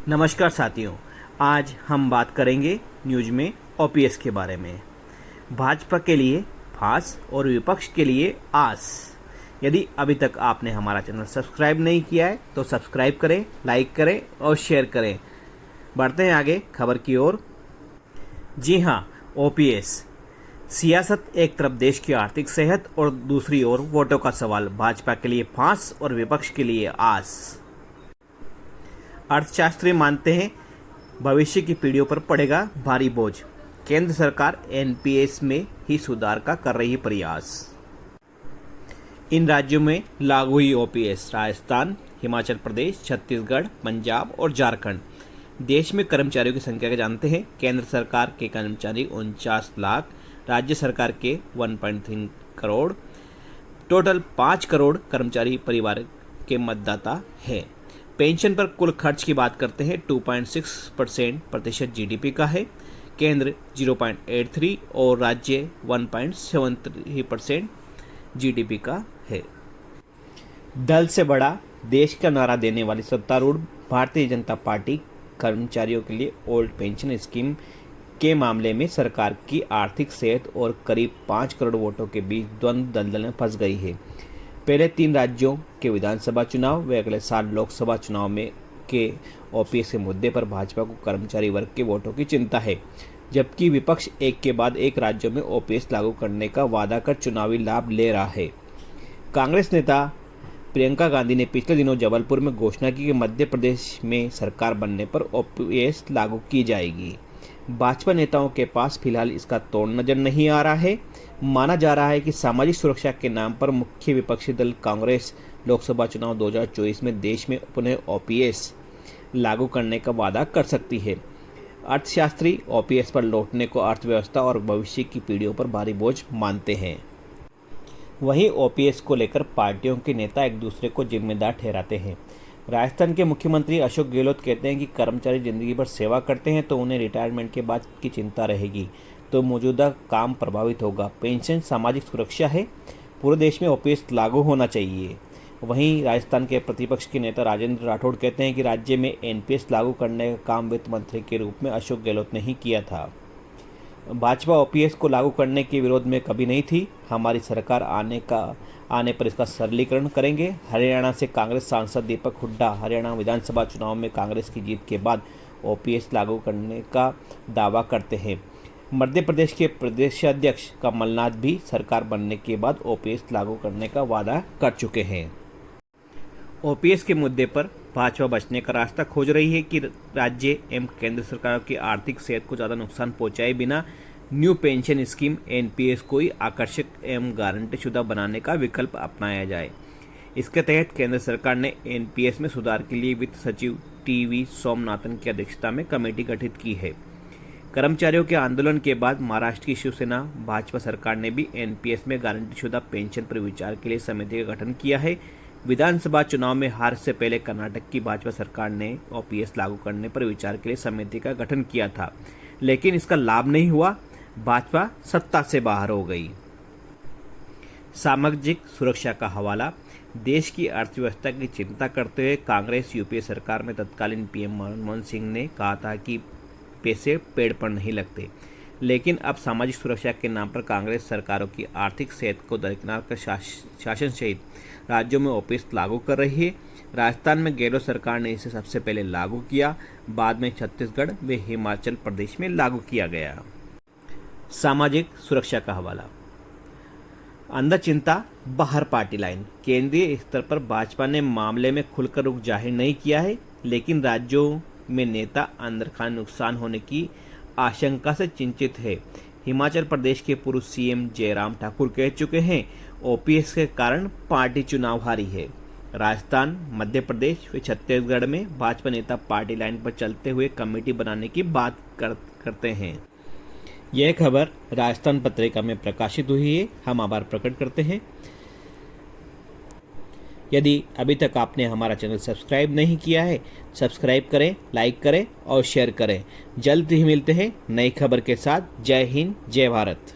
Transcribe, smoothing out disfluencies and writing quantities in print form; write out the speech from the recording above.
नमस्कार साथियों, आज हम बात करेंगे न्यूज में ओपीएस के बारे में। भाजपा के लिए फांस और विपक्ष के लिए आस। यदि अभी तक आपने हमारा चैनल सब्सक्राइब नहीं किया है तो सब्सक्राइब करें, लाइक करें और शेयर करें। बढ़ते हैं आगे खबर की ओर। जी हाँ, ओपीएस सियासत एक तरफ देश की आर्थिक सेहत और दूसरी ओर वोटों का सवाल। भाजपा के लिए फांस और विपक्ष के लिए आस। अर्थशास्त्री मानते हैं भविष्य की पीढ़ियों पर पड़ेगा भारी बोझ। केंद्र सरकार एनपीएस में ही सुधार का कर रही प्रयास। इन राज्यों में लागू हुई ओपीएस: राजस्थान, हिमाचल प्रदेश, छत्तीसगढ़, पंजाब और झारखंड। देश में कर्मचारियों की संख्या के जानते हैं। केंद्र सरकार के कर्मचारी 49 लाख, राज्य सरकार के 1.3 करोड़, टोटल 5 करोड़ कर्मचारी परिवार के मतदाता हैं। पेंशन पर कुल खर्च की बात करते हैं 2.6% प्रतिशत जीडीपी का है। केंद्र 0.83 और राज्य 1.73% जीडीपी का है। दल से बड़ा देश का नारा देने वाली सत्तारूढ़ भारतीय जनता पार्टी कर्मचारियों के लिए ओल्ड पेंशन स्कीम के मामले में सरकार की आर्थिक सेहत और करीब 5 करोड़ वोटों के बीच द्वंद्व दलदल में फंस गई है। पहले 3 राज्यों के विधानसभा चुनाव व अगले साल लोकसभा चुनाव में के ओपीएस के मुद्दे पर भाजपा को कर्मचारी वर्ग के वोटों की चिंता है, जबकि विपक्ष एक के बाद एक राज्यों में ओपीएस लागू करने का वादा कर चुनावी लाभ ले रहा है। कांग्रेस नेता प्रियंका गांधी ने पिछले दिनों जबलपुर में घोषणा की कि मध्य प्रदेश में सरकार बनने पर ओपीएस लागू की जाएगी। भाजपा नेताओं के पास फिलहाल इसका तोड़ नजर नहीं आ रहा है। माना जा रहा है कि सामाजिक सुरक्षा के नाम पर मुख्य विपक्षी दल कांग्रेस लोकसभा चुनाव 2024 में देश में पुनः ओपीएस लागू करने का वादा कर सकती है। अर्थशास्त्री ओपीएस पर लौटने को अर्थव्यवस्था और भविष्य की पीढ़ियों पर भारी बोझ मानते हैं। वहीं ओपीएस को लेकर पार्टियों के नेता एक दूसरे को जिम्मेदार ठहराते हैं। राजस्थान के मुख्यमंत्री अशोक गहलोत कहते हैं कि कर्मचारी जिंदगी भर सेवा करते हैं तो उन्हें रिटायरमेंट के बाद की चिंता रहेगी, तो मौजूदा काम प्रभावित होगा। पेंशन सामाजिक सुरक्षा है, पूरे देश में ओपीएस लागू होना चाहिए। वहीं राजस्थान के प्रतिपक्ष के नेता राजेंद्र राठौड़ कहते हैं कि राज्य में एनपीएस लागू करने का काम वित्त मंत्री के रूप में अशोक गहलोत ने ही किया था। भाजपा ओपीएस को लागू करने के विरोध में कभी नहीं थी। हमारी सरकार आने पर इसका सरलीकरण करेंगे। हरियाणा से कांग्रेस सांसद दीपक हुड्डा हरियाणा विधानसभा चुनाव में कांग्रेस की जीत के बाद ओपीएस लागू करने का दावा करते हैं। मध्य प्रदेश के प्रदेशाध्यक्ष कमलनाथ भी सरकार बनने के बाद ओपीएस लागू करने का वादा कर चुके हैं। ओपीएस के मुद्दे पर भाजपा बचने का रास्ता खोज रही है कि राज्य एवं केंद्र सरकार की आर्थिक सेहत को ज़्यादा नुकसान पहुंचाए बिना न्यू पेंशन स्कीम एनपीएस को ही आकर्षक एवं गारंटीशुदा बनाने का विकल्प अपनाया जाए। इसके तहत केंद्र सरकार ने एनपीएस में सुधार के लिए वित्त सचिव टीवी सोमनाथन की अध्यक्षता में कमेटी गठित की है। कर्मचारियों के आंदोलन के बाद महाराष्ट्र की शिवसेना भाजपा सरकार ने भी एनपीएस में गारंटीशुदा पेंशन पर विचार के लिए समिति का गठन किया है। विधानसभा चुनाव में हार से पहले कर्नाटक की भाजपा सरकार ने ओपीएस लागू करने पर विचार के लिए समिति का गठन किया था, लेकिन इसका लाभ नहीं हुआ। भाजपा सत्ता से बाहर हो गई। सामाजिक सुरक्षा का हवाला। देश की अर्थव्यवस्था की चिंता करते हुए कांग्रेस यूपीए सरकार में तत्कालीन पीएम मनमोहन सिंह ने कहा था कि पैसे पेड़ पर नहीं लगते, लेकिन अब सामाजिक सुरक्षा के नाम पर कांग्रेस सरकारों की आर्थिक सेहत को दरकिनार कर शासन सहित राज्यों में ओपीएस लागू कर रही है। राजस्थान में गहलोत सरकार ने इसे सबसे पहले लागू किया, बाद में छत्तीसगढ़ व हिमाचल प्रदेश में लागू किया गया। सामाजिक सुरक्षा का हवाला। अंदर चिंता बाहर पार्टी लाइन। केंद्रीय स्तर पर भाजपा ने मामले में खुलकर रुख जाहिर नहीं किया है, लेकिन राज्यों में नेता अंदर खान नुकसान होने की आशंका से चिंतित है। हिमाचल प्रदेश के पूर्व सीएम जयराम ठाकुर कह चुके हैं ओपीएस के कारण पार्टी चुनाव हारी है। राजस्थान, मध्य प्रदेश व छत्तीसगढ़ में भाजपा नेता पार्टी लाइन पर चलते हुए कमेटी बनाने की बात करते हैं। यह खबर राजस्थान पत्रिका में प्रकाशित हुई है। हम आभार प्रकट करते हैं। यदि अभी तक आपने हमारा चैनल सब्सक्राइब नहीं किया है, सब्सक्राइब करें, लाइक करें और शेयर करें। जल्द ही मिलते हैं नई खबर के साथ। जय हिंद, जय भारत।